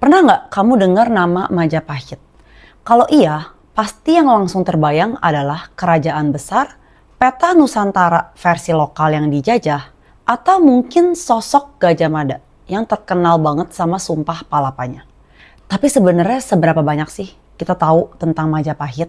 Pernah nggak kamu dengar nama Majapahit? Kalau iya, pasti yang langsung terbayang adalah kerajaan besar, peta Nusantara versi lokal yang dijajah, atau mungkin sosok Gajah Mada yang terkenal banget sama sumpah palapanya. Tapi sebenarnya seberapa banyak sih kita tahu tentang Majapahit?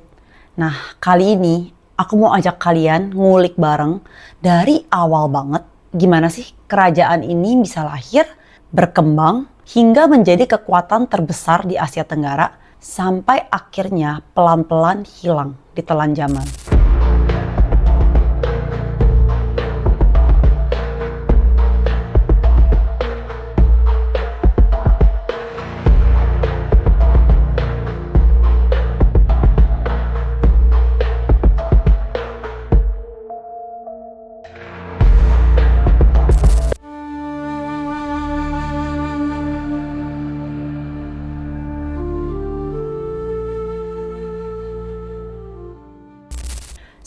Nah, kali ini aku mau ajak kalian ngulik bareng dari awal banget gimana sih kerajaan ini bisa lahir, berkembang, hingga menjadi kekuatan terbesar di Asia Tenggara sampai akhirnya pelan-pelan hilang di telan zaman.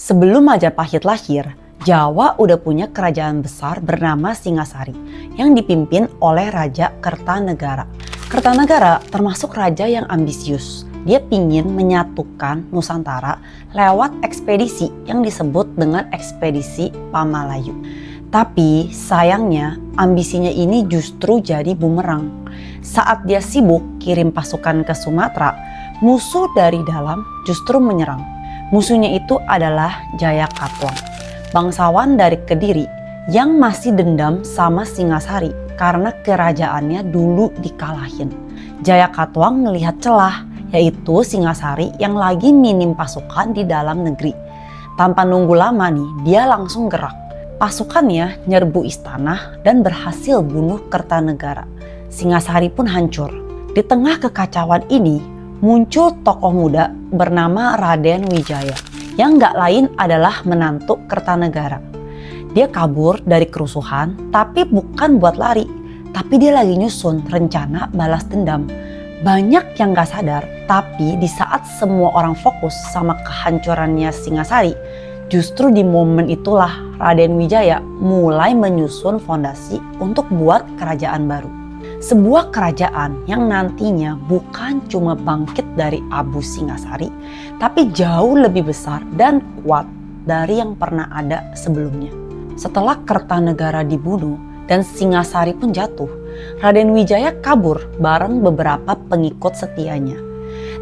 Sebelum Majapahit lahir, Jawa udah punya kerajaan besar bernama Singasari yang dipimpin oleh Raja Kertanegara. Kertanegara termasuk raja yang ambisius. Dia pingin menyatukan Nusantara lewat ekspedisi yang disebut dengan ekspedisi Pamalayu. Tapi sayangnya ambisinya ini justru jadi bumerang. Saat dia sibuk kirim pasukan ke Sumatera, musuh dari dalam justru menyerang. Musuhnya itu adalah Jayakatwang, bangsawan dari Kediri yang masih dendam sama Singasari karena kerajaannya dulu dikalahin. Jayakatwang melihat celah, yaitu Singasari yang lagi minim pasukan di dalam negeri. Tanpa nunggu lama nih, dia langsung gerak. Pasukannya nyerbu istana dan berhasil bunuh Kertanegara. Singasari pun hancur. Di tengah kekacauan ini, muncul tokoh muda bernama Raden Wijaya yang gak lain adalah menantu Kertanegara. Dia kabur dari kerusuhan tapi bukan buat lari, tapi dia lagi nyusun rencana balas dendam. Banyak yang gak sadar, tapi di saat semua orang fokus sama kehancurannya Singasari, justru di momen itulah Raden Wijaya mulai menyusun fondasi untuk buat kerajaan baru. Sebuah kerajaan yang nantinya bukan cuma bangkit dari abu Singasari, tapi jauh lebih besar dan kuat dari yang pernah ada sebelumnya. Setelah Kertanegara dibunuh dan Singasari pun jatuh, Raden Wijaya kabur bareng beberapa pengikut setianya.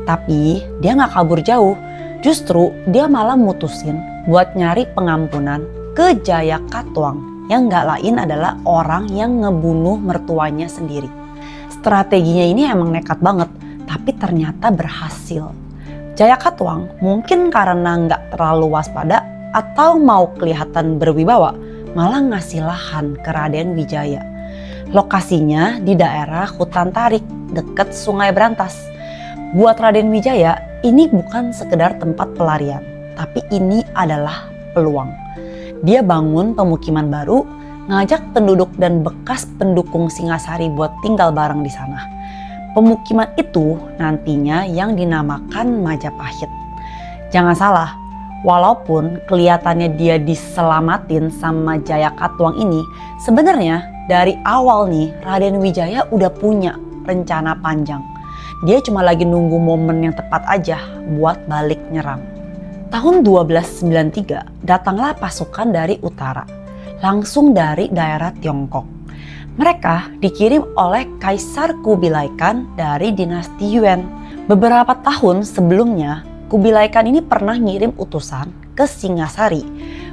Tapi dia gak kabur jauh, justru dia malah mutusin buat nyari pengampunan ke Jayakatwang yang gak lain adalah orang yang ngebunuh mertuanya sendiri. Strateginya ini emang nekat banget, tapi ternyata berhasil. Jayakatwang mungkin karena gak terlalu waspada atau mau kelihatan berwibawa, malah ngasih lahan ke Raden Wijaya. Lokasinya di daerah Hutan Tarik, deket Sungai Brantas. Buat Raden Wijaya, ini bukan sekedar tempat pelarian, tapi ini adalah peluang. Dia bangun pemukiman baru, ngajak penduduk dan bekas pendukung Singasari buat tinggal bareng di sana. Pemukiman itu nantinya yang dinamakan Majapahit. Jangan salah, walaupun kelihatannya dia diselamatin sama Jayakatwang ini, sebenarnya dari awal nih Raden Wijaya udah punya rencana panjang. Dia cuma lagi nunggu momen yang tepat aja buat balik nyerang. Tahun 1293 datanglah pasukan dari utara, langsung dari daerah Tiongkok. Mereka dikirim oleh Kaisar Kubilai Khan dari dinasti Yuan. Beberapa tahun sebelumnya, Kubilai Khan ini pernah ngirim utusan ke Singasari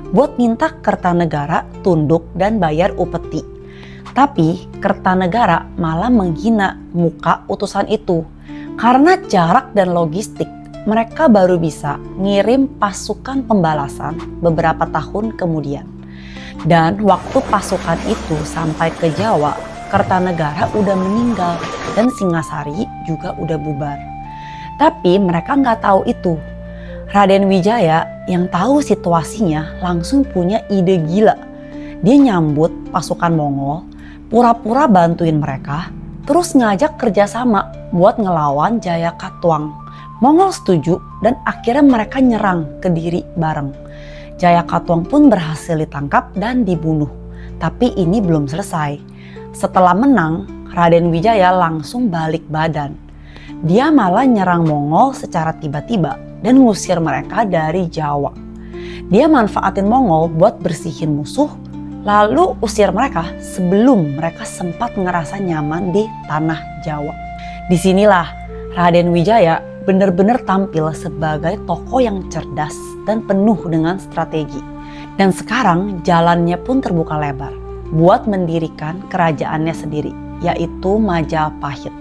buat minta Kertanegara tunduk dan bayar upeti. Tapi Kertanegara malah menghina muka utusan itu. Karena jarak dan logistik, mereka baru bisa ngirim pasukan pembalasan beberapa tahun kemudian. Dan waktu pasukan itu sampai ke Jawa, Kertanegara udah meninggal dan Singasari juga udah bubar. Tapi mereka nggak tahu itu. Raden Wijaya yang tahu situasinya langsung punya ide gila. Dia nyambut pasukan Mongol, pura-pura bantuin mereka, terus ngajak kerjasama buat ngelawan Jayakatwang. Mongol setuju dan akhirnya mereka nyerang Kediri bareng. Jayakatwang pun berhasil ditangkap dan dibunuh. Tapi ini belum selesai. Setelah menang, Raden Wijaya langsung balik badan. Dia malah nyerang Mongol secara tiba-tiba dan ngusir mereka dari Jawa. Dia manfaatin Mongol buat bersihin musuh, lalu usir mereka sebelum mereka sempat ngerasa nyaman di tanah Jawa. Disinilah Raden Wijaya benar-benar tampil sebagai tokoh yang cerdas dan penuh dengan strategi. Dan sekarang jalannya pun terbuka lebar buat mendirikan kerajaannya sendiri, yaitu Majapahit.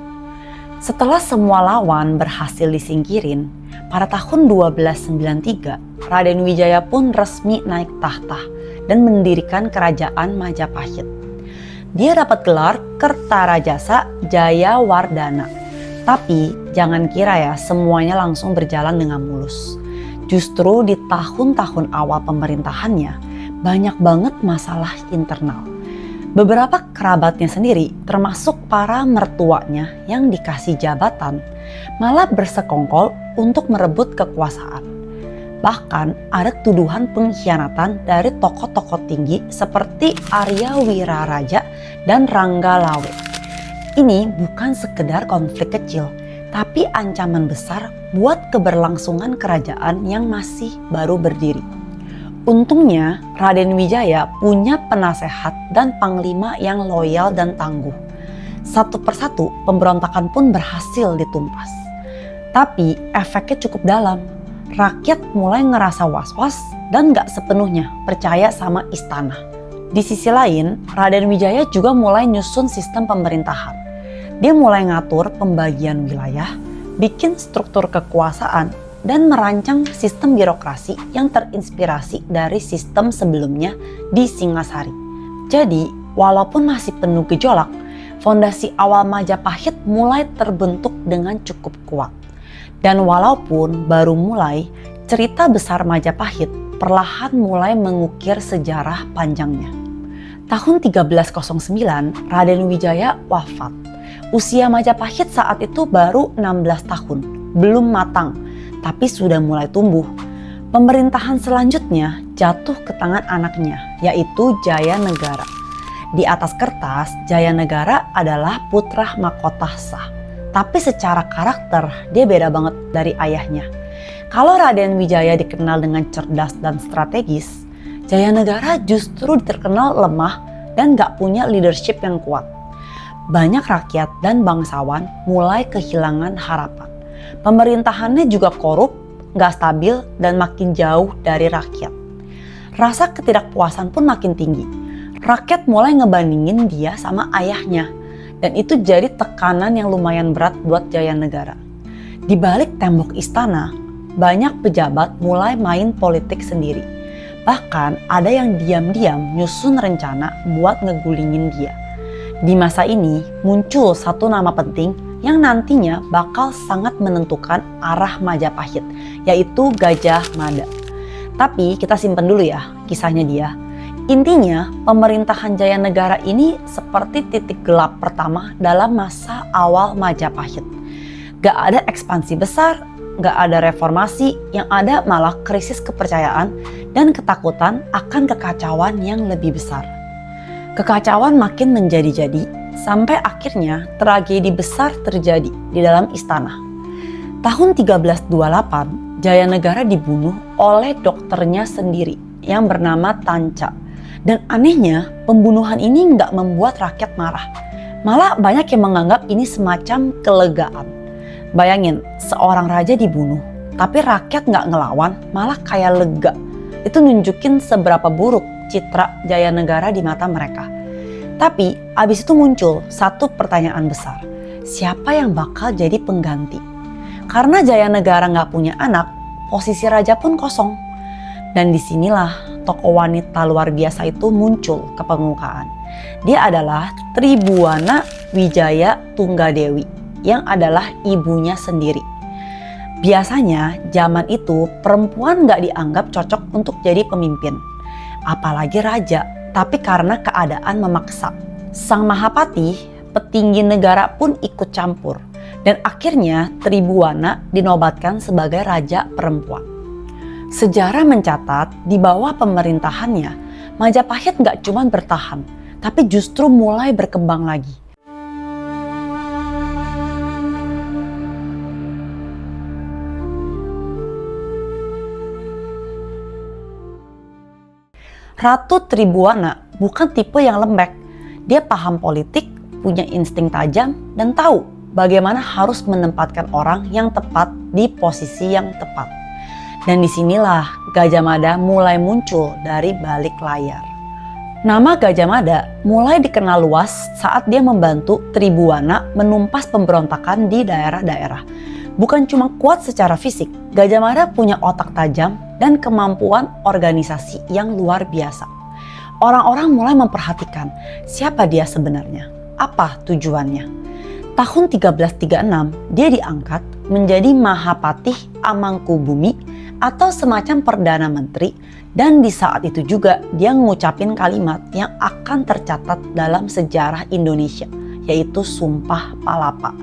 Setelah semua lawan berhasil disingkirin, pada tahun 1293, Raden Wijaya pun resmi naik tahta dan mendirikan kerajaan Majapahit. Dia dapat gelar Kertarajasa Jayawardhana. Tapi jangan kira ya semuanya langsung berjalan dengan mulus. Justru di tahun-tahun awal pemerintahannya banyak banget masalah internal. Beberapa kerabatnya sendiri, termasuk para mertuanya yang dikasih jabatan, malah bersekongkol untuk merebut kekuasaan. Bahkan ada tuduhan pengkhianatan dari tokoh-tokoh tinggi seperti Arya Wiraraja dan Rangga Lawe. Ini bukan sekedar konflik kecil, tapi ancaman besar buat keberlangsungan kerajaan yang masih baru berdiri. Untungnya Raden Wijaya punya penasehat dan panglima yang loyal dan tangguh. Satu persatu pemberontakan pun berhasil ditumpas. Tapi efeknya cukup dalam. Rakyat mulai ngerasa was-was dan gak sepenuhnya percaya sama istana. Di sisi lain, Raden Wijaya juga mulai nyusun sistem pemerintahan. Dia mulai ngatur pembagian wilayah, bikin struktur kekuasaan, dan merancang sistem birokrasi yang terinspirasi dari sistem sebelumnya di Singasari. Jadi, walaupun masih penuh gejolak, fondasi awal Majapahit mulai terbentuk dengan cukup kuat. Dan walaupun baru mulai, cerita besar Majapahit perlahan mulai mengukir sejarah panjangnya. Tahun 1309, Raden Wijaya wafat. Usia Majapahit saat itu baru 16 tahun, belum matang, tapi sudah mulai tumbuh. Pemerintahan selanjutnya jatuh ke tangan anaknya, yaitu Jayanegara. Di atas kertas, Jayanegara adalah putra mahkota sah. Tapi secara karakter, dia beda banget dari ayahnya. Kalau Raden Wijaya dikenal dengan cerdas dan strategis, Jayanegara justru terkenal lemah dan gak punya leadership yang kuat. Banyak rakyat dan bangsawan mulai kehilangan harapan. Pemerintahannya juga korup, gak stabil, dan makin jauh dari rakyat. Rasa ketidakpuasan pun makin tinggi. Rakyat mulai ngebandingin dia sama ayahnya, dan itu jadi tekanan yang lumayan berat buat Jayanegara. Di balik tembok istana, banyak pejabat mulai main politik sendiri. Bahkan ada yang diam-diam nyusun rencana buat ngegulingin dia. Di masa ini muncul satu nama penting yang nantinya bakal sangat menentukan arah Majapahit, yaitu Gajah Mada. Tapi kita simpen dulu ya kisahnya dia. Intinya pemerintahan Jayanegara ini seperti titik gelap pertama dalam masa awal Majapahit. Gak ada ekspansi besar, gak ada reformasi, yang ada malah krisis kepercayaan dan ketakutan akan kekacauan yang lebih besar. Kekacauan makin menjadi-jadi sampai akhirnya tragedi besar terjadi di dalam istana. Tahun 1328, Jayanegara dibunuh oleh dokternya sendiri yang bernama Tanca. Dan anehnya, pembunuhan ini nggak membuat rakyat marah. Malah banyak yang menganggap ini semacam kelegaan. Bayangin, seorang raja dibunuh, tapi rakyat nggak ngelawan, malah kayak lega. Itu nunjukin seberapa buruk citra Jayanegara di mata mereka. Tapi abis itu muncul satu pertanyaan besar. Siapa yang bakal jadi pengganti? Karena Jayanegara nggak punya anak, posisi raja pun kosong. Dan disinilah tokoh wanita luar biasa itu muncul ke permukaan. Dia adalah Tribuana Wijaya Tunggadewi yang adalah ibunya sendiri. Biasanya zaman itu perempuan gak dianggap cocok untuk jadi pemimpin. Apalagi raja, tapi karena keadaan memaksa. Sang Mahapati, petinggi negara pun ikut campur. Dan akhirnya Tribuana dinobatkan sebagai raja perempuan. Sejarah mencatat di bawah pemerintahannya, Majapahit gak cuma bertahan, tapi justru mulai berkembang lagi. Ratu Tribhuwana bukan tipe yang lembek. Dia paham politik, punya insting tajam, dan tahu bagaimana harus menempatkan orang yang tepat di posisi yang tepat. Dan disinilah Gajah Mada mulai muncul dari balik layar. Nama Gajah Mada mulai dikenal luas saat dia membantu Tribhuwana menumpas pemberontakan di daerah-daerah. Bukan cuma kuat secara fisik, Gajah Mada punya otak tajam dan kemampuan organisasi yang luar biasa. Orang-orang mulai memperhatikan siapa dia sebenarnya, apa tujuannya. Tahun 1336, dia diangkat menjadi Mahapatih Amangkubumi atau semacam Perdana Menteri, dan di saat itu juga dia ngucapin kalimat yang akan tercatat dalam sejarah Indonesia, yaitu Sumpah Palapa.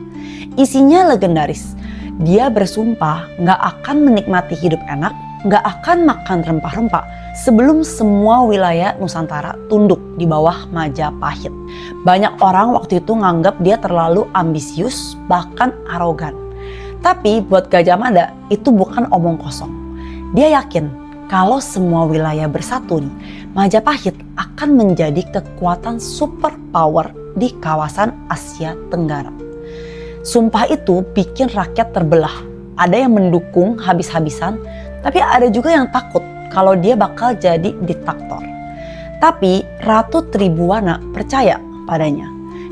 Isinya legendaris. Dia bersumpah nggak akan menikmati hidup enak, nggak akan makan rempah-rempah sebelum semua wilayah Nusantara tunduk di bawah Majapahit. Banyak orang waktu itu nganggap dia terlalu ambisius, bahkan arogan. Tapi buat Gajah Mada itu bukan omong kosong. Dia yakin kalau semua wilayah bersatu nih, Majapahit akan menjadi kekuatan superpower di kawasan Asia Tenggara. Sumpah itu bikin rakyat terbelah. Ada yang mendukung habis-habisan, tapi ada juga yang takut kalau dia bakal jadi diktator. Tapi Ratu Tribhuwana percaya padanya.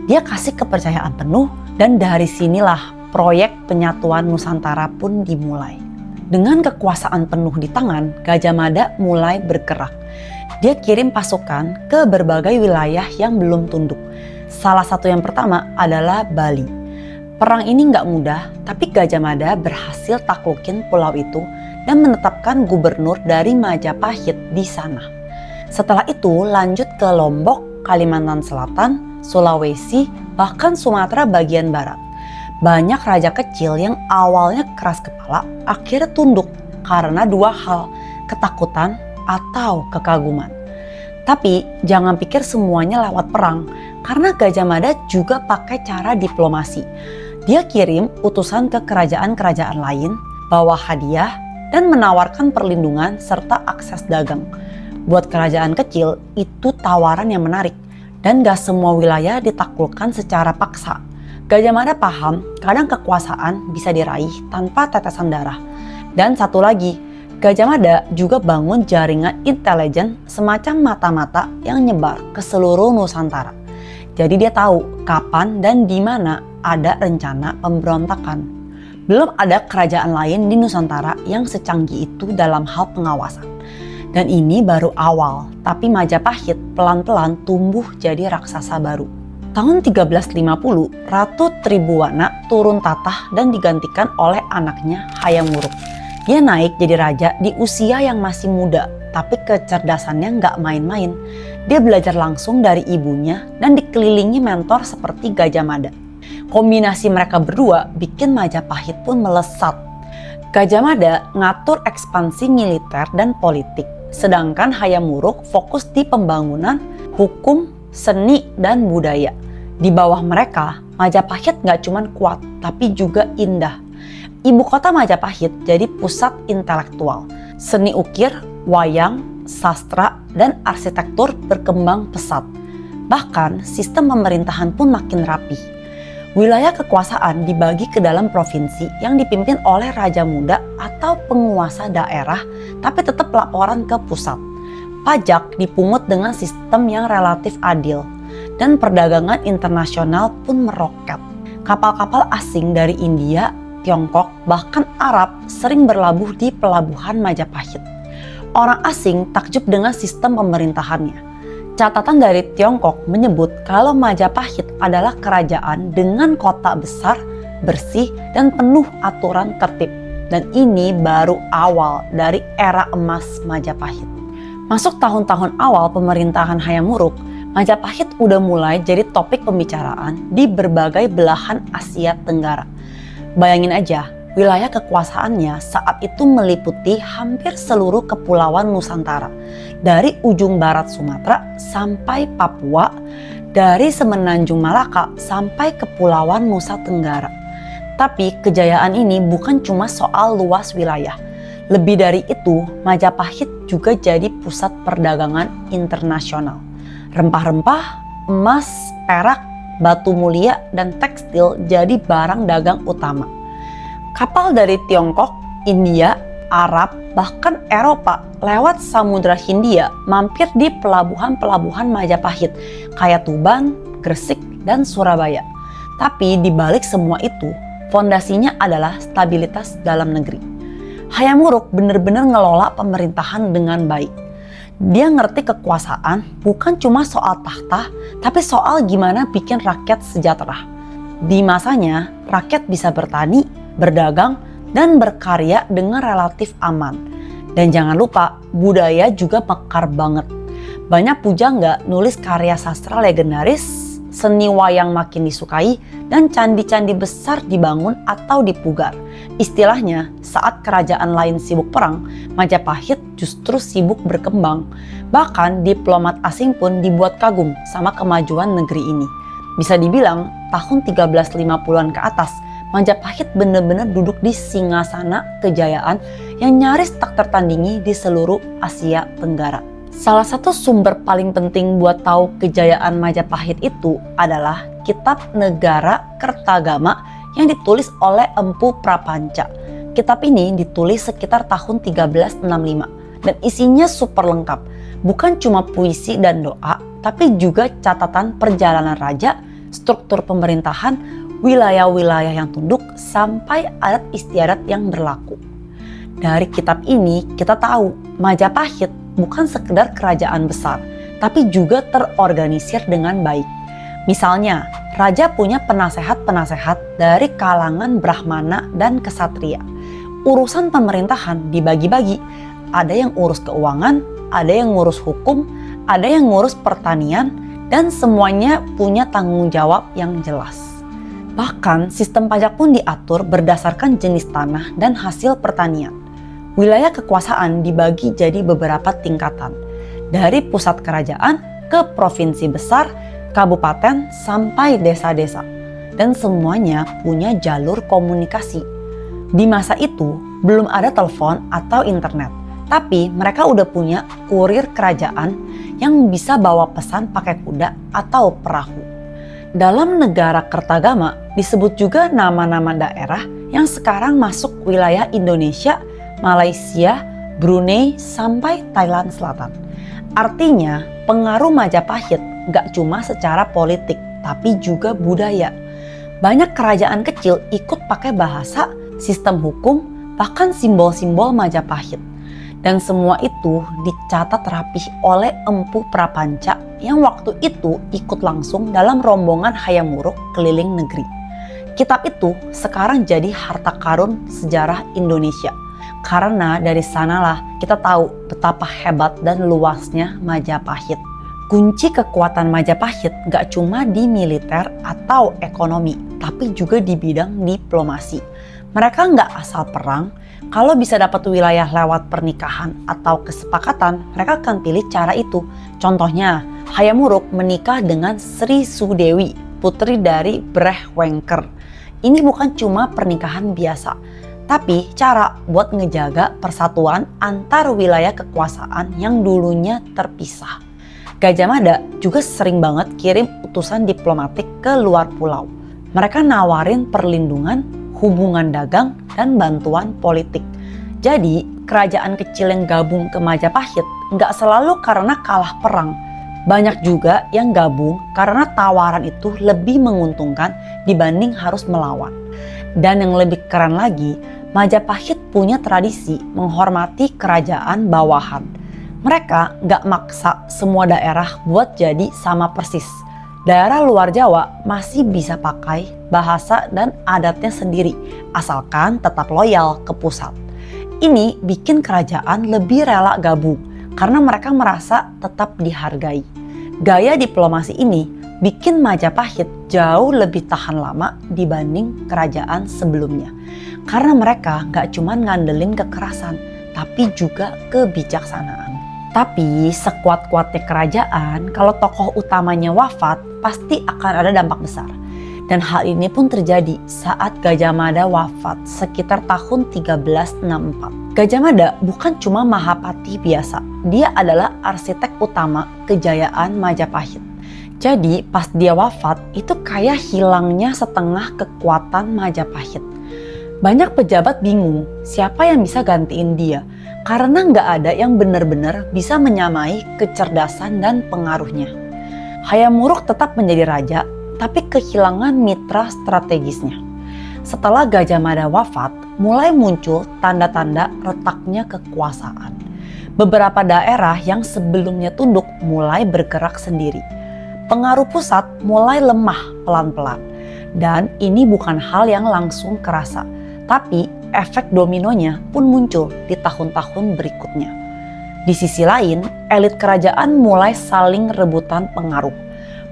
Dia kasih kepercayaan penuh, dan dari sinilah proyek penyatuan Nusantara pun dimulai. Dengan kekuasaan penuh di tangan, Gajah Mada mulai bergerak. Dia kirim pasukan ke berbagai wilayah yang belum tunduk. Salah satu yang pertama adalah Bali. Perang ini nggak mudah, tapi Gajah Mada berhasil taklukin pulau itu dan menetapkan gubernur dari Majapahit di sana. Setelah itu lanjut ke Lombok, Kalimantan Selatan, Sulawesi, bahkan Sumatera bagian barat. Banyak raja kecil yang awalnya keras kepala akhirnya tunduk karena dua hal, ketakutan atau kekaguman. Tapi jangan pikir semuanya lewat perang, karena Gajah Mada juga pakai cara diplomasi. Dia kirim utusan ke kerajaan-kerajaan lain, bawa hadiah, dan menawarkan perlindungan serta akses dagang. Buat kerajaan kecil, itu tawaran yang menarik, dan gak semua wilayah ditaklukkan secara paksa. Gajah Mada paham kadang kekuasaan bisa diraih tanpa tetesan darah. Dan satu lagi, Gajah Mada juga bangun jaringan intelijen semacam mata-mata yang nyebar ke seluruh Nusantara. Jadi dia tahu kapan dan di mana ada rencana pemberontakan. Belum ada kerajaan lain di Nusantara yang secanggih itu dalam hal pengawasan. Dan ini baru awal, tapi Majapahit pelan-pelan tumbuh jadi raksasa baru. Tahun 1350, Ratu Tribhuwana turun tatah dan digantikan oleh anaknya Hayam Wuruk. Dia naik jadi raja di usia yang masih muda, tapi kecerdasannya nggak main-main. Dia belajar langsung dari ibunya dan dikelilingi mentor seperti Gajah Mada. Kombinasi mereka berdua bikin Majapahit pun melesat. Gajah Mada ngatur ekspansi militer dan politik, sedangkan Hayam Wuruk fokus di pembangunan, hukum, seni, dan budaya. Di bawah mereka, Majapahit nggak cuma kuat, tapi juga indah. Ibu kota Majapahit jadi pusat intelektual. Seni ukir, wayang, sastra, dan arsitektur berkembang pesat. Bahkan sistem pemerintahan pun makin rapi. Wilayah kekuasaan dibagi ke dalam provinsi yang dipimpin oleh raja muda atau penguasa daerah, tapi tetap laporan ke pusat. Pajak dipungut dengan sistem yang relatif adil, dan perdagangan internasional pun meroket. Kapal-kapal asing dari India, Tiongkok, bahkan Arab sering berlabuh di pelabuhan Majapahit. Orang asing takjub dengan sistem pemerintahannya. Catatan dari Tiongkok menyebut kalau Majapahit adalah kerajaan dengan kota besar, bersih, dan penuh aturan tertib. Dan ini baru awal dari era emas Majapahit. Masuk tahun-tahun awal pemerintahan Hayam Wuruk, Majapahit udah mulai jadi topik pembicaraan di berbagai belahan Asia Tenggara. Bayangin aja, wilayah kekuasaannya saat itu meliputi hampir seluruh kepulauan Nusantara. Dari ujung barat Sumatera sampai Papua, dari semenanjung Malaka sampai kepulauan Nusa Tenggara. Tapi kejayaan ini bukan cuma soal luas wilayah. Lebih dari itu, Majapahit juga jadi pusat perdagangan internasional. Rempah-rempah, emas, perak, batu mulia, dan tekstil jadi barang dagang utama. Kapal dari Tiongkok, India, Arab, bahkan Eropa lewat Samudra Hindia mampir di pelabuhan-pelabuhan Majapahit kayak Tuban, Gresik, dan Surabaya. Tapi di balik semua itu, fondasinya adalah stabilitas dalam negeri. Hayam Wuruk benar-benar ngelola pemerintahan dengan baik. Dia ngerti kekuasaan bukan cuma soal tahta, tapi soal gimana bikin rakyat sejahtera. Di masanya, rakyat bisa bertani, berdagang, dan berkarya dengan relatif aman. Dan jangan lupa, budaya juga mekar banget. Banyak pujangga nulis karya sastra legendaris, seni wayang makin disukai, dan candi-candi besar dibangun atau dipugar. Istilahnya, saat kerajaan lain sibuk perang, Majapahit justru sibuk berkembang. Bahkan diplomat asing pun dibuat kagum sama kemajuan negeri ini. Bisa dibilang, tahun 1350-an ke atas, Majapahit benar-benar duduk di singgasana kejayaan yang nyaris tak tertandingi di seluruh Asia Tenggara. Salah satu sumber paling penting buat tahu kejayaan Majapahit itu adalah Kitab Negara Kertagama yang ditulis oleh Empu Prapanca. Kitab ini ditulis sekitar tahun 1365 dan isinya super lengkap. Bukan cuma puisi dan doa, tapi juga catatan perjalanan raja, struktur pemerintahan, wilayah-wilayah yang tunduk, sampai adat istiadat yang berlaku. Dari kitab ini kita tahu Majapahit bukan sekedar kerajaan besar, tapi juga terorganisir dengan baik. Misalnya, raja punya penasehat-penasehat dari kalangan Brahmana dan Ksatria. Urusan pemerintahan dibagi-bagi, ada yang urus keuangan, ada yang ngurus hukum, ada yang ngurus pertanian, dan semuanya punya tanggung jawab yang jelas. Bahkan sistem pajak pun diatur berdasarkan jenis tanah dan hasil pertanian. Wilayah kekuasaan dibagi jadi beberapa tingkatan, dari pusat kerajaan ke provinsi besar, kabupaten, sampai desa-desa. Dan semuanya punya jalur komunikasi. Di masa itu belum ada telepon atau internet, tapi mereka udah punya kurir kerajaan yang bisa bawa pesan pakai kuda atau perahu. Dalam negara Kertagama disebut juga nama-nama daerah yang sekarang masuk wilayah Indonesia, Malaysia, Brunei, sampai Thailand Selatan. Artinya pengaruh Majapahit gak cuma secara politik, tapi juga budaya. Banyak kerajaan kecil ikut pakai bahasa, sistem hukum, bahkan simbol-simbol Majapahit. Dan semua itu dicatat rapih oleh Empu Prapanca yang waktu itu ikut langsung dalam rombongan Hayam Wuruk keliling negeri. Kitab itu sekarang jadi harta karun sejarah Indonesia. Karena dari sanalah kita tahu betapa hebat dan luasnya Majapahit. Kunci kekuatan Majapahit gak cuma di militer atau ekonomi, tapi juga di bidang diplomasi. Mereka gak asal perang. Kalau bisa dapat wilayah lewat pernikahan atau kesepakatan, mereka akan pilih cara itu. Contohnya, Hayam Wuruk menikah dengan Sri Sudewi, putri dari Brehwengker. Ini bukan cuma pernikahan biasa, tapi cara buat ngejaga persatuan antar wilayah kekuasaan yang dulunya terpisah. Gajah Mada juga sering banget kirim utusan diplomatik ke luar pulau. Mereka nawarin perlindungan, hubungan dagang, dan bantuan politik. Jadi, kerajaan kecil yang gabung ke Majapahit nggak selalu karena kalah perang. Banyak juga yang gabung karena tawaran itu lebih menguntungkan dibanding harus melawan. Dan yang lebih keren lagi, Majapahit punya tradisi menghormati kerajaan bawahan. Mereka nggak maksa semua daerah buat jadi sama persis. Daerah luar Jawa masih bisa pakai bahasa dan adatnya sendiri, asalkan tetap loyal ke pusat. Ini bikin kerajaan lebih rela gabung, karena mereka merasa tetap dihargai. Gaya diplomasi ini bikin Majapahit jauh lebih tahan lama dibanding kerajaan sebelumnya. Karena mereka gak cuma ngandelin kekerasan, tapi juga kebijaksanaan. Tapi sekuat-kuatnya kerajaan, kalau tokoh utamanya wafat, pasti akan ada dampak besar. Dan hal ini pun terjadi saat Gajah Mada wafat sekitar tahun 1364. Gajah Mada bukan cuma Mahapati biasa, dia adalah arsitek utama kejayaan Majapahit. Jadi pas dia wafat itu kayak hilangnya setengah kekuatan Majapahit. Banyak pejabat bingung siapa yang bisa gantiin dia karena nggak ada yang benar-benar bisa menyamai kecerdasan dan pengaruhnya. Hayam Wuruk tetap menjadi raja tapi kehilangan mitra strategisnya. Setelah Gajah Mada wafat, mulai muncul tanda-tanda retaknya kekuasaan. Beberapa daerah yang sebelumnya tunduk mulai bergerak sendiri. Pengaruh pusat mulai lemah pelan-pelan. Dan ini bukan hal yang langsung kerasa, tapi efek dominonya pun muncul di tahun-tahun berikutnya. Di sisi lain, elit kerajaan mulai saling rebutan pengaruh.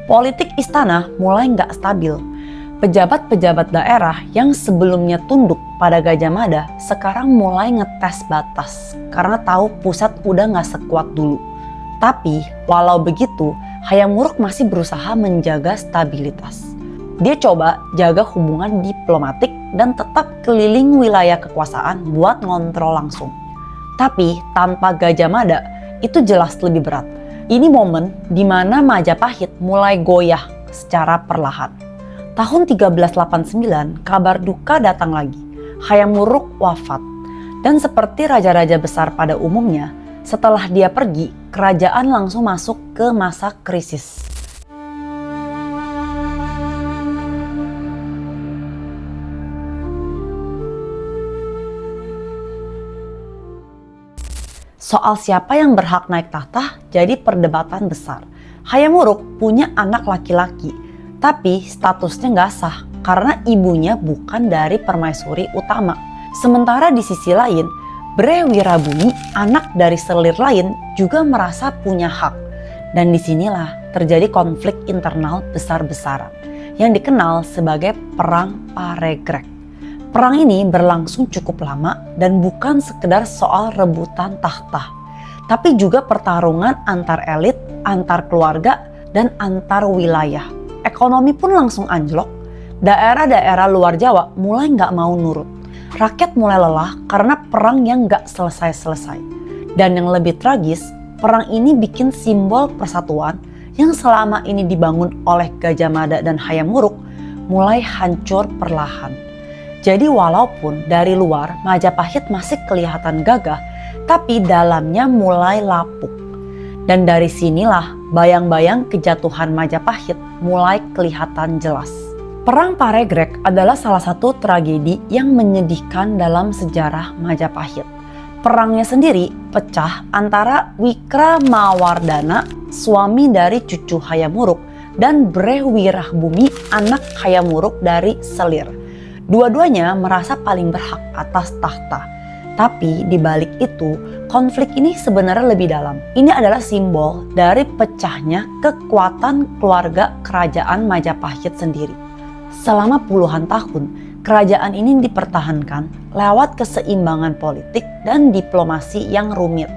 Politik istana mulai nggak stabil. Pejabat-pejabat daerah yang sebelumnya tunduk pada Gajah Mada sekarang mulai ngetes batas karena tahu pusat udah nggak sekuat dulu. Tapi walau begitu, Hayam Wuruk masih berusaha menjaga stabilitas. Dia coba jaga hubungan diplomatik dan tetap keliling wilayah kekuasaan buat ngontrol langsung. Tapi tanpa Gajah Mada itu jelas lebih berat. Ini momen di mana Majapahit mulai goyah secara perlahan. Tahun 1389 kabar duka datang lagi. Hayam Wuruk wafat. Dan seperti raja-raja besar pada umumnya, setelah dia pergi, kerajaan langsung masuk ke masa krisis. Soal siapa yang berhak naik tahta jadi perdebatan besar. Hayam Wuruk punya anak laki-laki, tapi statusnya nggak sah karena ibunya bukan dari permaisuri utama. Sementara di sisi lain, Bre Wirabumi, anak dari selir lain, juga merasa punya hak. Dan disinilah terjadi konflik internal besar-besaran yang dikenal sebagai Perang Paregrek. Perang ini berlangsung cukup lama dan bukan sekedar soal rebutan tahta, tapi juga pertarungan antar elit, antar keluarga, dan antar wilayah. Ekonomi pun langsung anjlok. Daerah-daerah luar Jawa mulai nggak mau nurut. Rakyat mulai lelah karena perang yang nggak selesai-selesai. Dan yang lebih tragis, perang ini bikin simbol persatuan yang selama ini dibangun oleh Gajah Mada dan Hayam Wuruk mulai hancur perlahan. Jadi walaupun dari luar Majapahit masih kelihatan gagah, tapi dalamnya mulai lapuk. Dan dari sinilah bayang-bayang kejatuhan Majapahit mulai kelihatan jelas. Perang Paregrek adalah salah satu tragedi yang menyedihkan dalam sejarah Majapahit. Perangnya sendiri pecah antara Wikramawardhana, suami dari cucu Hayam Wuruk, dan Bre Wirabumi, anak Hayam Wuruk dari selir. Dua-duanya merasa paling berhak atas tahta. Tapi di balik itu, konflik ini sebenarnya lebih dalam. Ini adalah simbol dari pecahnya kekuatan keluarga kerajaan Majapahit sendiri. Selama puluhan tahun, kerajaan ini dipertahankan lewat keseimbangan politik dan diplomasi yang rumit.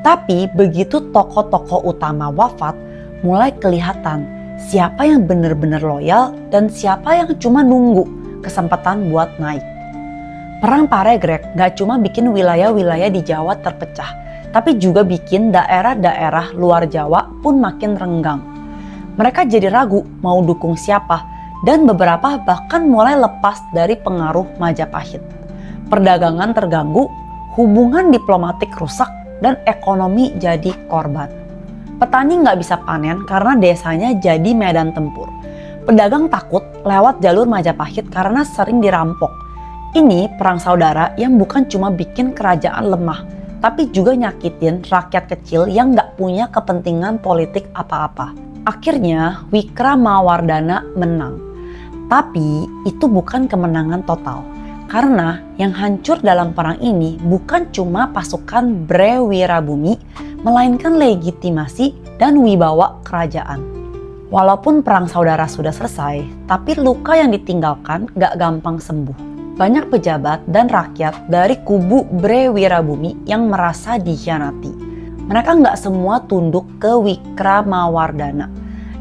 Tapi begitu tokoh-tokoh utama wafat, mulai kelihatan siapa yang benar-benar loyal dan siapa yang cuma nunggu kesempatan buat naik. Perang Paregrek gak cuma bikin wilayah-wilayah di Jawa terpecah, tapi juga bikin daerah-daerah luar Jawa pun makin renggang. Mereka jadi ragu mau dukung siapa, dan beberapa bahkan mulai lepas dari pengaruh Majapahit. Perdagangan terganggu, hubungan diplomatik rusak, dan ekonomi jadi korban. Petani gak bisa panen karena desanya jadi medan tempur. Pedagang takut lewat jalur Majapahit karena sering dirampok. Ini perang saudara yang bukan cuma bikin kerajaan lemah, tapi juga nyakitin rakyat kecil yang gak punya kepentingan politik apa-apa. Akhirnya Wikramawardhana menang. Tapi itu bukan kemenangan total. Karena yang hancur dalam perang ini bukan cuma pasukan Bre Wirabumi, melainkan legitimasi dan wibawa kerajaan. Walaupun perang saudara sudah selesai, tapi luka yang ditinggalkan gak gampang sembuh. Banyak pejabat dan rakyat dari kubu Bre Wirabumi yang merasa dikhianati. Mereka nggak semua tunduk ke Wikramawardhana.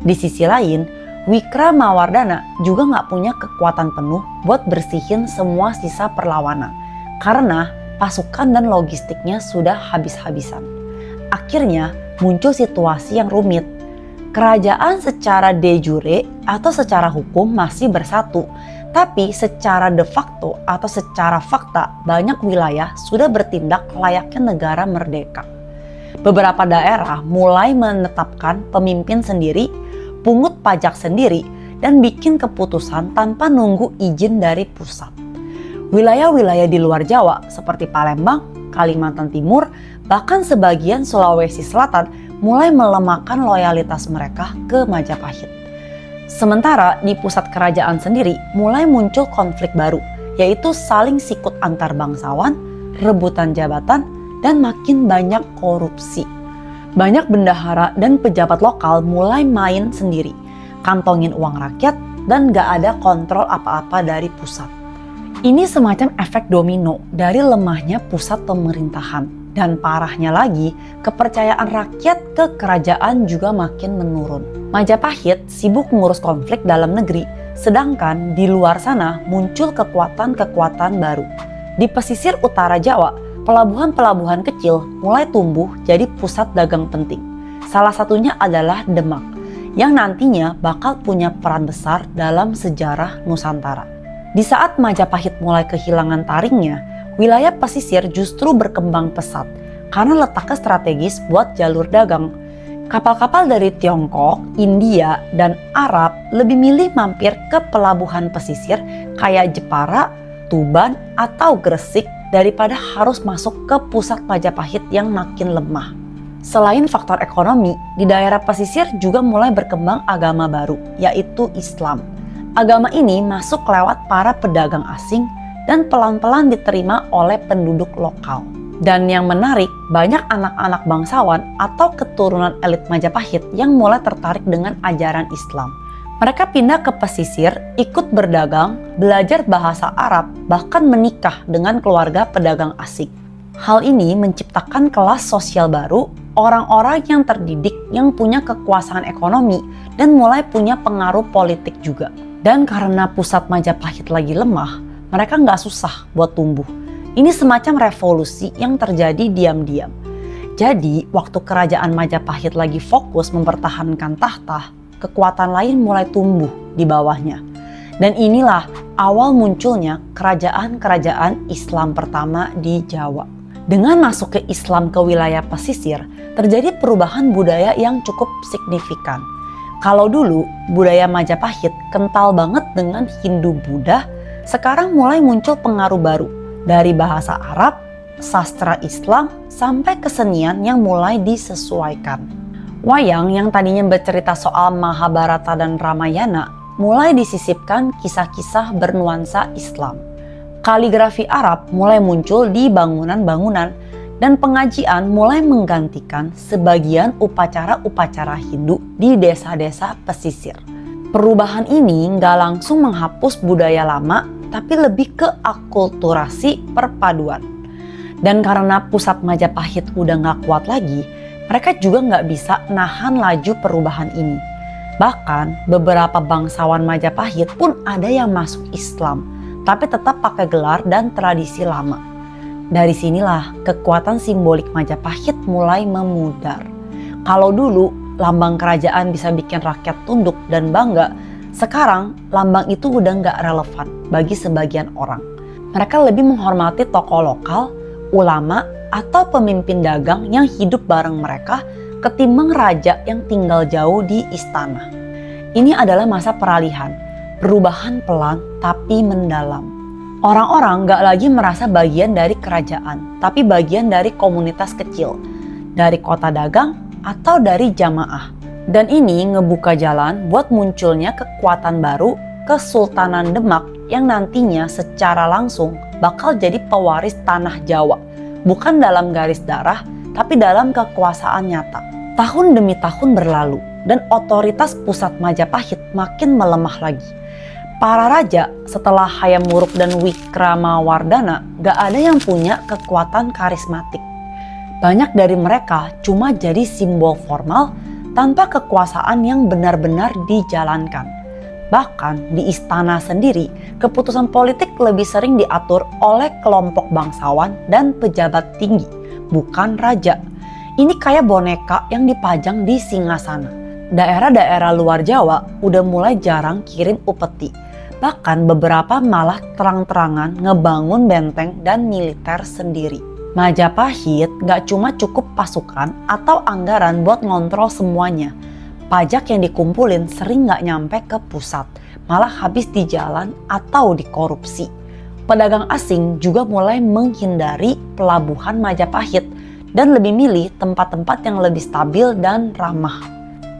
Di sisi lain, Wikramawardhana juga nggak punya kekuatan penuh buat bersihin semua sisa perlawanan. Karena pasukan dan logistiknya sudah habis-habisan. Akhirnya muncul situasi yang rumit. Kerajaan secara de jure atau secara hukum masih bersatu, tapi secara de facto atau secara fakta banyak wilayah sudah bertindak layaknya negara merdeka. Beberapa daerah mulai menetapkan pemimpin sendiri, pungut pajak sendiri, dan bikin keputusan tanpa nunggu izin dari pusat. Wilayah-wilayah di luar Jawa seperti Palembang, Kalimantan Timur, bahkan sebagian Sulawesi Selatan mulai melemahkan loyalitas mereka ke Majapahit. Sementara di pusat kerajaan sendiri mulai muncul konflik baru, yaitu saling sikut antar bangsawan, rebutan jabatan, dan makin banyak korupsi. Banyak bendahara dan pejabat lokal mulai main sendiri, kantongin uang rakyat, dan gak ada kontrol apa-apa dari pusat. Ini semacam efek domino dari lemahnya pusat pemerintahan. Dan parahnya lagi, kepercayaan rakyat ke kerajaan juga makin menurun. Majapahit sibuk mengurus konflik dalam negeri, sedangkan di luar sana muncul kekuatan-kekuatan baru. Di pesisir utara Jawa, pelabuhan-pelabuhan kecil mulai tumbuh jadi pusat dagang penting. Salah satunya adalah Demak, yang nantinya bakal punya peran besar dalam sejarah Nusantara. Di saat Majapahit mulai kehilangan taringnya, wilayah pesisir justru berkembang pesat karena letaknya strategis buat jalur dagang. Kapal-kapal dari Tiongkok, India, dan Arab lebih milih mampir ke pelabuhan pesisir kayak Jepara, Tuban, atau Gresik daripada harus masuk ke pusat Majapahit yang makin lemah. Selain faktor ekonomi, di daerah pesisir juga mulai berkembang agama baru, yaitu Islam. Agama ini masuk lewat para pedagang asing dan pelan-pelan diterima oleh penduduk lokal. Dan yang menarik, banyak anak-anak bangsawan atau keturunan elit Majapahit yang mulai tertarik dengan ajaran Islam. Mereka pindah ke pesisir, ikut berdagang, belajar bahasa Arab, bahkan menikah dengan keluarga pedagang asing. Hal ini menciptakan kelas sosial baru, orang-orang yang terdidik yang punya kekuasaan ekonomi dan mulai punya pengaruh politik juga. Dan karena pusat Majapahit lagi lemah, mereka nggak susah buat tumbuh. Ini semacam revolusi yang terjadi diam-diam. Jadi, waktu kerajaan Majapahit lagi fokus mempertahankan tahta, kekuatan lain mulai tumbuh di bawahnya. Dan inilah awal munculnya kerajaan-kerajaan Islam pertama di Jawa. Dengan masuk ke Islam ke wilayah pesisir, terjadi perubahan budaya yang cukup signifikan. Kalau dulu budaya Majapahit kental banget dengan Hindu-Buddha, sekarang mulai muncul pengaruh baru dari bahasa Arab, sastra Islam, sampai kesenian yang mulai disesuaikan. Wayang yang tadinya bercerita soal Mahabharata dan Ramayana mulai disisipkan kisah-kisah bernuansa Islam. Kaligrafi Arab mulai muncul di bangunan-bangunan dan pengajian mulai menggantikan sebagian upacara-upacara Hindu di desa-desa pesisir. Perubahan ini nggak langsung menghapus budaya lama, tapi lebih ke akulturasi perpaduan. Dan karena pusat Majapahit udah nggak kuat lagi, mereka juga nggak bisa nahan laju perubahan ini. Bahkan beberapa bangsawan Majapahit pun ada yang masuk Islam, tapi tetap pakai gelar dan tradisi lama. Dari sinilah kekuatan simbolik Majapahit mulai memudar. Kalau dulu lambang kerajaan bisa bikin rakyat tunduk dan bangga, sekarang lambang itu udah nggak relevan bagi sebagian orang. Mereka lebih menghormati tokoh lokal, ulama, atau pemimpin dagang yang hidup bareng mereka ketimbang raja yang tinggal jauh di istana. Ini adalah masa peralihan, perubahan pelan tapi mendalam. Orang-orang nggak lagi merasa bagian dari kerajaan, tapi bagian dari komunitas kecil, dari kota dagang, atau dari jamaah. Dan ini ngebuka jalan buat munculnya kekuatan baru, Kesultanan Demak yang nantinya secara langsung bakal jadi pewaris tanah Jawa, bukan dalam garis darah, tapi dalam kekuasaan nyata. Tahun demi tahun berlalu dan otoritas pusat Majapahit makin melemah lagi. Para raja setelah Hayam Wuruk dan Wikramawardhana gak ada yang punya kekuatan karismatik. Banyak dari mereka cuma jadi simbol formal tanpa kekuasaan yang benar-benar dijalankan. Bahkan di istana sendiri, keputusan politik lebih sering diatur oleh kelompok bangsawan dan pejabat tinggi, bukan raja. Ini kayak boneka yang dipajang di singgasana. Daerah-daerah luar Jawa udah mulai jarang kirim upeti. Bahkan beberapa malah terang-terangan ngebangun benteng dan militer sendiri. Majapahit gak cuma cukup pasukan atau anggaran buat ngontrol semuanya. Pajak yang dikumpulin sering gak nyampe ke pusat, malah habis di jalan atau dikorupsi. Pedagang asing juga mulai menghindari pelabuhan Majapahit dan lebih milih tempat-tempat yang lebih stabil dan ramah.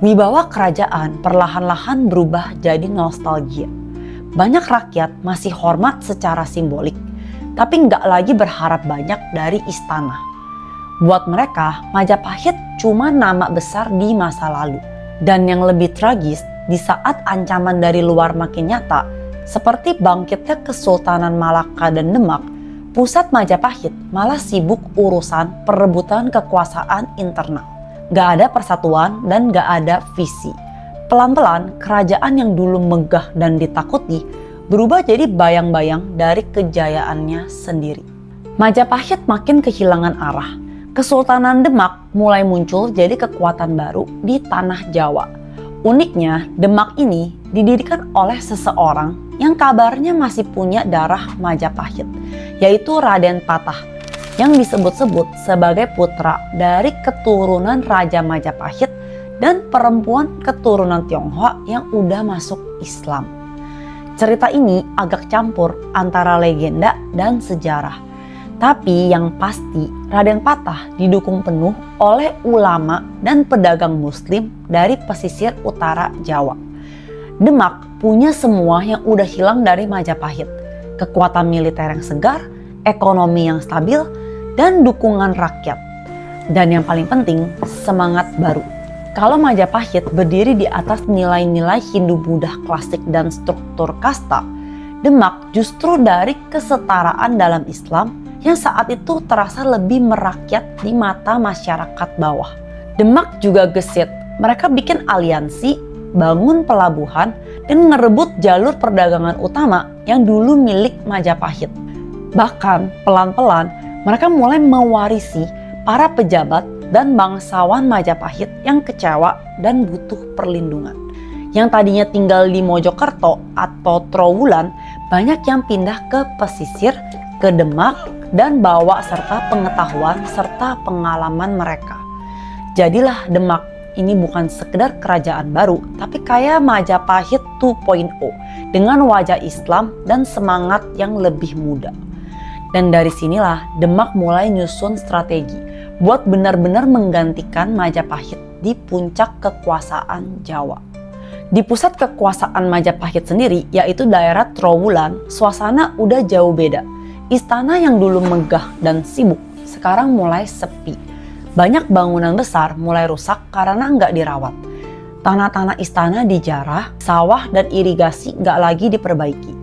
Wibawa kerajaan perlahan-lahan berubah jadi nostalgia. Banyak rakyat masih hormat secara simbolik, tapi nggak lagi berharap banyak dari istana. Buat mereka, Majapahit cuma nama besar di masa lalu. Dan yang lebih tragis, di saat ancaman dari luar makin nyata, seperti bangkitnya Kesultanan Malaka dan Demak, pusat Majapahit malah sibuk urusan perebutan kekuasaan internal. Gak ada persatuan dan gak ada visi. Pelan-pelan, kerajaan yang dulu megah dan ditakuti berubah jadi bayang-bayang dari kejayaannya sendiri. Majapahit makin kehilangan arah. Kesultanan Demak mulai muncul jadi kekuatan baru di tanah Jawa. Uniknya, Demak ini didirikan oleh seseorang yang kabarnya masih punya darah Majapahit, yaitu Raden Patah, yang disebut-sebut sebagai putra dari keturunan Raja Majapahit dan perempuan keturunan Tionghoa yang udah masuk Islam. Cerita ini agak campur antara legenda dan sejarah. Tapi yang pasti, Raden Patah didukung penuh oleh ulama dan pedagang muslim dari pesisir utara Jawa. Demak punya semua yang udah hilang dari Majapahit. Kekuatan militer yang segar, ekonomi yang stabil, dan dukungan rakyat. Dan yang paling penting, semangat baru. Kalau Majapahit berdiri di atas nilai-nilai Hindu-Buddha klasik dan struktur kasta, Demak justru dari kesetaraan dalam Islam yang saat itu terasa lebih merakyat di mata masyarakat bawah. Demak juga gesit, mereka bikin aliansi, bangun pelabuhan, dan ngerebut jalur perdagangan utama yang dulu milik Majapahit. Bahkan pelan-pelan mereka mulai mewarisi para pejabat dan bangsawan Majapahit yang kecewa dan butuh perlindungan. Yang tadinya tinggal di Mojokerto atau Trowulan, banyak yang pindah ke pesisir, ke Demak, dan bawa serta pengetahuan serta pengalaman mereka. Jadilah Demak ini bukan sekedar kerajaan baru, tapi kayak Majapahit 2.0 dengan wajah Islam dan semangat yang lebih muda. Dan dari sinilah Demak mulai nyusun strategi buat benar-benar menggantikan Majapahit di puncak kekuasaan Jawa. Di pusat kekuasaan Majapahit sendiri, yaitu daerah Trowulan, suasana udah jauh beda. Istana yang dulu megah dan sibuk, sekarang mulai sepi. Banyak bangunan besar mulai rusak karena nggak dirawat. Tanah-tanah istana dijarah, sawah dan irigasi nggak lagi diperbaiki.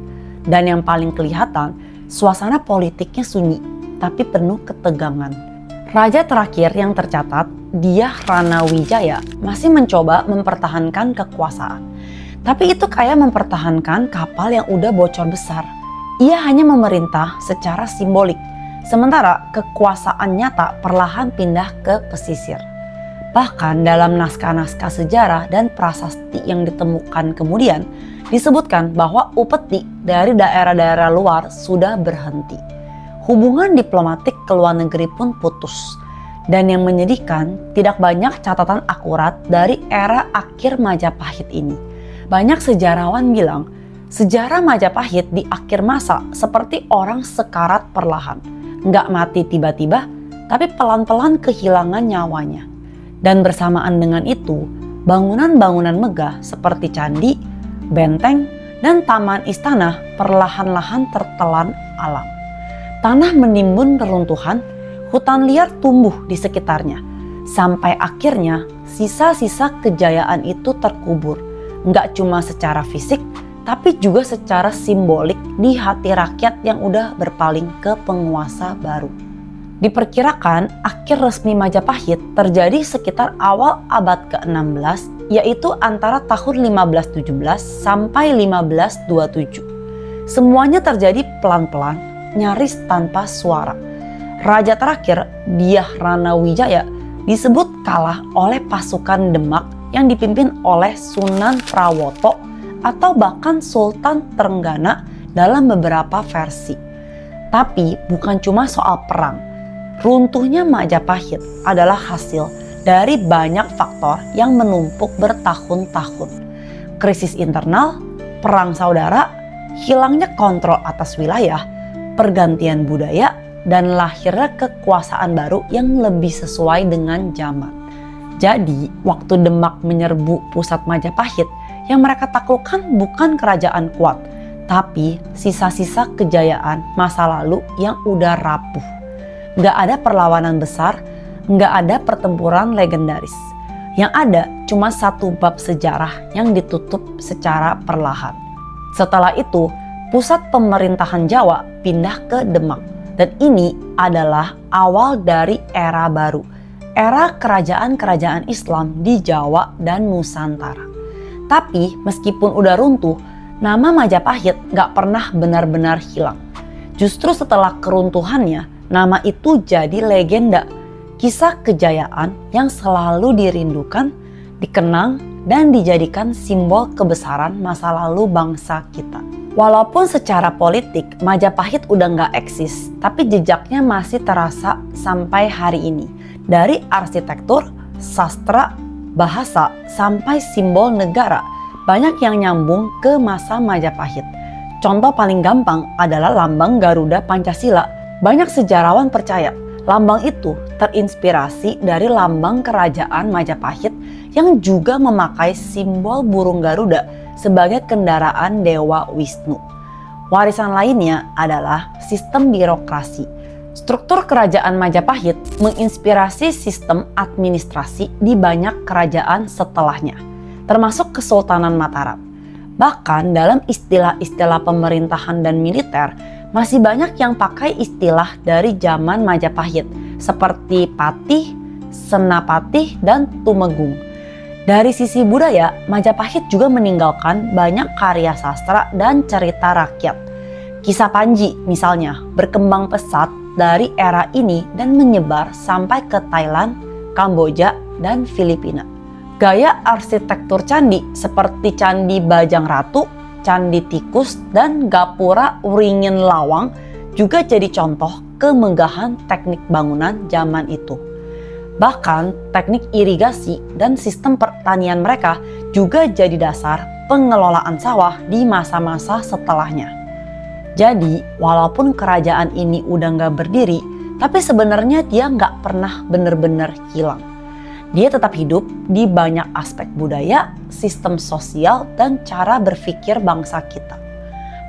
Dan yang paling kelihatan, suasana politiknya sunyi, tapi penuh ketegangan. Raja terakhir yang tercatat, Dyah Ranawijaya, masih mencoba mempertahankan kekuasaan. Tapi itu kayak mempertahankan kapal yang udah bocor besar. Ia hanya memerintah secara simbolik, sementara kekuasaan nyata perlahan pindah ke pesisir. Bahkan dalam naskah-naskah sejarah dan prasasti yang ditemukan kemudian, disebutkan bahwa upeti dari daerah-daerah luar sudah berhenti. Hubungan diplomatik ke luar negeri pun putus. Dan yang menyedihkan, tidak banyak catatan akurat dari era akhir Majapahit ini. Banyak sejarawan bilang, sejarah Majapahit di akhir masa seperti orang sekarat perlahan. Nggak mati tiba-tiba, tapi pelan-pelan kehilangan nyawanya. Dan bersamaan dengan itu, bangunan-bangunan megah seperti candi, benteng, dan taman istana perlahan-lahan tertelan alam. Tanah menimbun reruntuhan, hutan liar tumbuh di sekitarnya. Sampai akhirnya sisa-sisa kejayaan itu terkubur. Nggak cuma secara fisik, tapi juga secara simbolik di hati rakyat yang udah berpaling ke penguasa baru. Diperkirakan akhir resmi Majapahit terjadi sekitar awal abad ke-16 yaitu antara tahun 1517 sampai 1527. Semuanya terjadi pelan-pelan, nyaris tanpa suara. Raja terakhir, Dyah Rana Wijaya, disebut kalah oleh pasukan Demak yang dipimpin oleh Sunan Prawoto atau bahkan Sultan Trenggana dalam beberapa versi. Tapi bukan cuma soal perang. Runtuhnya Majapahit adalah hasil dari banyak faktor yang menumpuk bertahun-tahun. Krisis internal, perang saudara, hilangnya kontrol atas wilayah, pergantian budaya, dan lahirnya kekuasaan baru yang lebih sesuai dengan zaman. Jadi, waktu Demak menyerbu pusat Majapahit, yang mereka taklukkan bukan kerajaan kuat, tapi sisa-sisa kejayaan masa lalu yang udah rapuh. Gak ada perlawanan besar, gak ada pertempuran legendaris. Yang ada cuma satu bab sejarah yang ditutup secara perlahan. Setelah itu, pusat pemerintahan Jawa pindah ke Demak. Dan ini adalah awal dari era baru, era kerajaan-kerajaan Islam di Jawa dan Nusantara. Tapi meskipun udah runtuh, nama Majapahit gak pernah benar-benar hilang. Justru setelah keruntuhannya, nama itu jadi legenda, kisah kejayaan yang selalu dirindukan, dikenang, dan dijadikan simbol kebesaran masa lalu bangsa kita. Walaupun secara politik Majapahit udah nggak eksis, tapi jejaknya masih terasa sampai hari ini. Dari arsitektur, sastra, bahasa, sampai simbol negara, banyak yang nyambung ke masa Majapahit. Contoh paling gampang adalah lambang Garuda Pancasila. Banyak sejarawan percaya lambang itu terinspirasi dari lambang kerajaan Majapahit yang juga memakai simbol burung Garuda sebagai kendaraan Dewa Wisnu. Warisan lainnya adalah sistem birokrasi. Struktur kerajaan Majapahit menginspirasi sistem administrasi di banyak kerajaan setelahnya, termasuk Kesultanan Mataram. Bahkan dalam istilah-istilah pemerintahan dan militer, masih banyak yang pakai istilah dari zaman Majapahit, seperti Patih, Senapatih, dan Tumenggung. Dari sisi budaya, Majapahit juga meninggalkan banyak karya sastra dan cerita rakyat. Kisah Panji misalnya berkembang pesat dari era ini dan menyebar sampai ke Thailand, Kamboja, dan Filipina. Gaya arsitektur candi seperti Candi Bajang Ratu, Candi Tikus, dan Gapura Wringin Lawang juga jadi contoh kemegahan teknik bangunan zaman itu. Bahkan teknik irigasi dan sistem pertanian mereka juga jadi dasar pengelolaan sawah di masa-masa setelahnya. Jadi walaupun kerajaan ini udah gak berdiri, tapi sebenarnya dia gak pernah benar-benar hilang. Dia tetap hidup di banyak aspek budaya, sistem sosial, dan cara berpikir bangsa kita.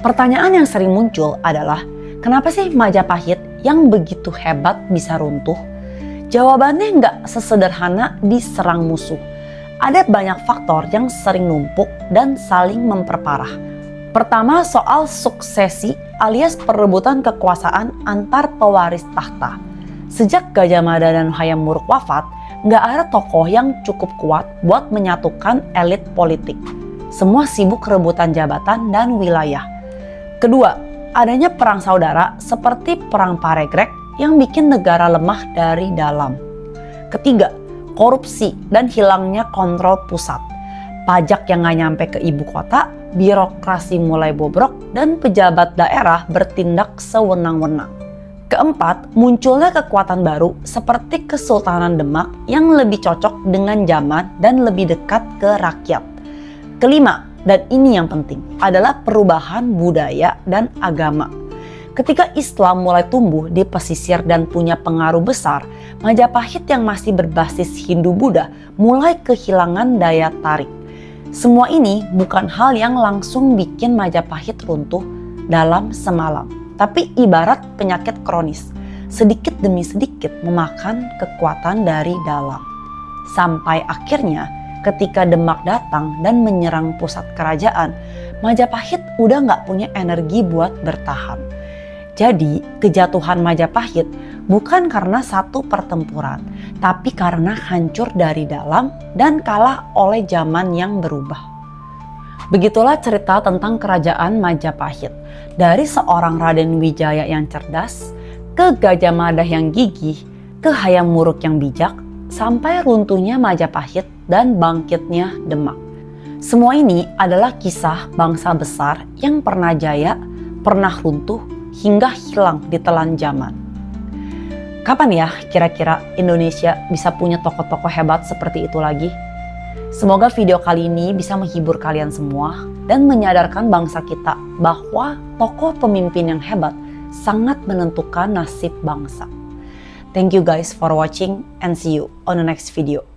Pertanyaan yang sering muncul adalah, kenapa sih Majapahit yang begitu hebat bisa runtuh? Jawabannya nggak sesederhana diserang musuh. Ada banyak faktor yang sering numpuk dan saling memperparah. Pertama, soal suksesi alias perebutan kekuasaan antar pewaris tahta. Sejak Gajah Mada dan Hayam Wuruk wafat, nggak ada tokoh yang cukup kuat buat menyatukan elit politik. Semua sibuk rebutan jabatan dan wilayah. Kedua, adanya perang saudara seperti Perang Paregrek yang bikin negara lemah dari dalam. Ketiga, korupsi dan hilangnya kontrol pusat. Pajak yang gak nyampe ke ibu kota, birokrasi mulai bobrok, dan pejabat daerah bertindak sewenang-wenang. Keempat, munculnya kekuatan baru seperti Kesultanan Demak yang lebih cocok dengan zaman dan lebih dekat ke rakyat. Kelima, dan ini yang penting, adalah perubahan budaya dan agama. Ketika Islam mulai tumbuh di pesisir dan punya pengaruh besar, Majapahit yang masih berbasis Hindu-Buddha mulai kehilangan daya tarik. Semua ini bukan hal yang langsung bikin Majapahit runtuh dalam semalam, tapi ibarat penyakit kronis, sedikit demi sedikit memakan kekuatan dari dalam. Sampai akhirnya ketika Demak datang dan menyerang pusat kerajaan, Majapahit udah gak punya energi buat bertahan. Jadi, kejatuhan Majapahit bukan karena satu pertempuran, tapi karena hancur dari dalam dan kalah oleh zaman yang berubah. Begitulah cerita tentang kerajaan Majapahit. Dari seorang Raden Wijaya yang cerdas, ke Gajah Mada yang gigih, ke Hayam Wuruk yang bijak, sampai runtuhnya Majapahit dan bangkitnya Demak. Semua ini adalah kisah bangsa besar yang pernah jaya, pernah runtuh, hingga hilang di telan zaman. Kapan ya kira-kira Indonesia bisa punya tokoh-tokoh hebat seperti itu lagi? Semoga video kali ini bisa menghibur kalian semua dan menyadarkan bangsa kita bahwa tokoh pemimpin yang hebat sangat menentukan nasib bangsa. Thank you guys for watching and see you on the next video.